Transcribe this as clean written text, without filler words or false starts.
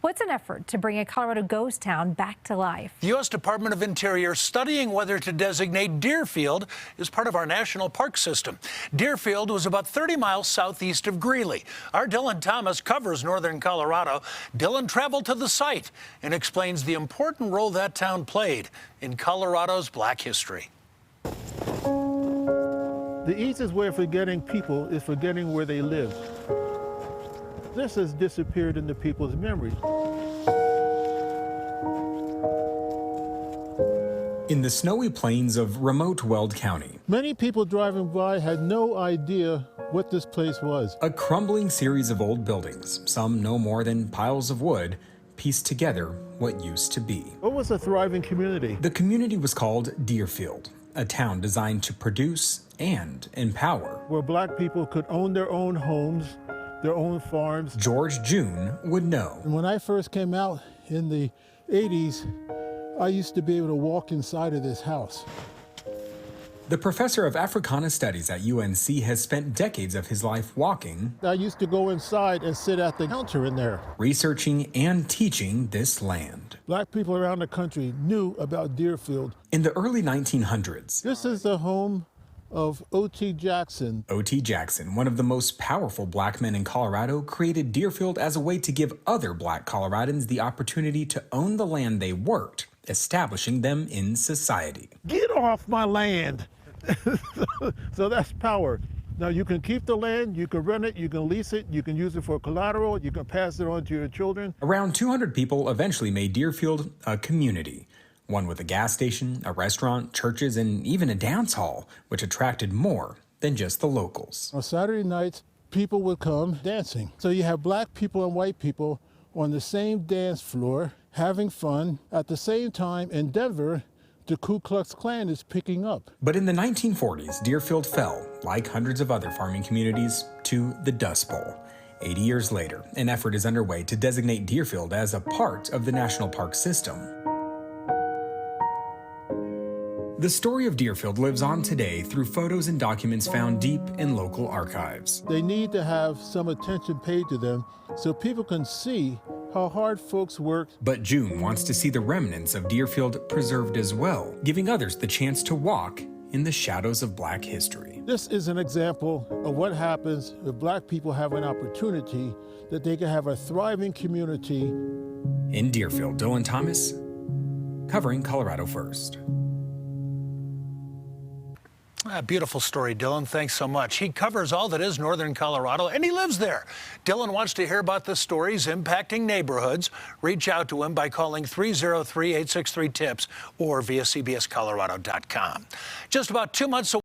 What's an effort to bring a Colorado ghost town back to life? The U.S. Department of Interior studying whether to designate Dearfield as part of our national park system. Dearfield was about 30 miles southeast of Greeley. Our Dylan Thomas covers northern Colorado. Dylan traveled to the site and explains the important role that town played in Colorado's Black history. The easiest way of forgetting people is forgetting where they lived. This has disappeared into people's memories. In the snowy plains of remote Weld County, Many people driving by had no idea what this place was. a crumbling series of old buildings, some no more than piles of wood, pieced together what used to be. What was a thriving community? The community was called Dearfield, a town designed to produce and empower. Where black people could own their own homes, their own farms. George June would know. And when I first came out in the 80s, I used to be able to walk inside of this house. The professor of Africana Studies at UNC has spent decades of his life walking, I used to go inside and sit at the counter in there. researching, and teaching this land. Black people around the country knew about Dearfield. In the early 1900s, This is the home of O.T. Jackson. O.T. Jackson, one of the most powerful black men in Colorado, created Dearfield as a way to give other black Coloradans the opportunity to own the land they worked, establishing them in society. Get off my land. So that's power. Now you can keep the land, you can rent it, you can lease it, you can use it for collateral, you can pass it on to your children. Around 200 people eventually made Dearfield a community, one with a gas station, a restaurant, churches, and even a dance hall, which attracted more than just the locals. On Saturday nights, people would come dancing. So you have black people and white people on the same dance floor, having fun. At the same time, in Denver, the Ku Klux Klan is picking up. But in the 1940s, Dearfield fell, like hundreds of other farming communities, to the Dust Bowl. 80 years later, an effort is underway to designate Dearfield as a part of the national park system. The story of Dearfield lives on today through photos and documents found deep in local archives. They need to have some attention paid to them so people can see how hard folks worked. But June wants to see the remnants of Dearfield preserved as well, giving others the chance to walk in the shadows of black history. This is an example of what happens if black people have an opportunity that they can have a thriving community. In Dearfield, Dylan Thomas, covering Colorado First. Beautiful story, Dylan. Thanks so much. He covers all that is northern Colorado, and he lives there. Dylan wants to hear about the stories impacting neighborhoods. Reach out to him by calling 303-863-TIPS or via cbscolorado.com. Just about 2 months away.